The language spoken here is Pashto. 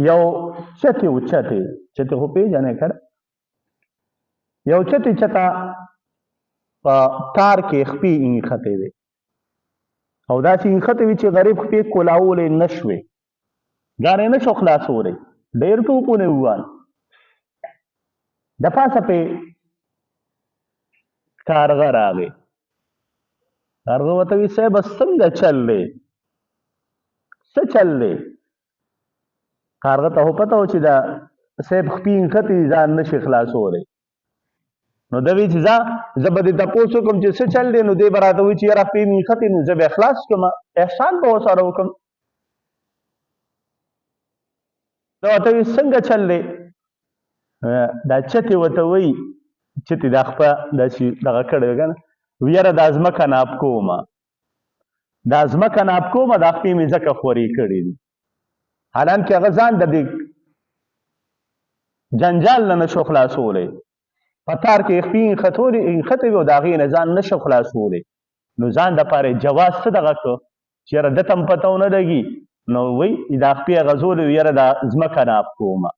یو چتې و چتې خو پېژنې که نه یو چتې چته په تار کې خپې ایښتې وې او داسې ایښتې وې چې غریب خپې کولاولی نه شوې ځان یې نه شو خلاصولی ډېر ټوپونه ووال د پاسه پې کارغه راغی کارغه ورته وایي صاحبه څنګه چل دی څه چل دی کارغه ته خو پته و چې دا صاحب خپې ایښتې ځان نه شي خلاصولی نو ده وی چې زه به دې تپوس وکړم چې څه چل دی نو دی به راته وایي چې یاره خپې مې ایښتې نو زه به یې خلاص کړم احسان به ورسره وکړم ده ورته وایي څنګه چل دی دا چتې ورته وایي چتې دا خپه داسې دغه کړی وي که نه یاره دا ځمکه ناب کومه دا ځمکه ناب کومه دا خپې مې ځکه خورې کړي دي حالانکې هغه ځان د دې جنجال نه نشو خلاصولی په تار کې خپې ایښتې وي او د هغې نه ځان نشو خلاصولی نو ځان دپاره یې جواز څه دغه کړه چې یاره ده ته هم پته ونه لګي نو وایي دا خپې یې غځولې وي یاره دا ځمکه ناب کومه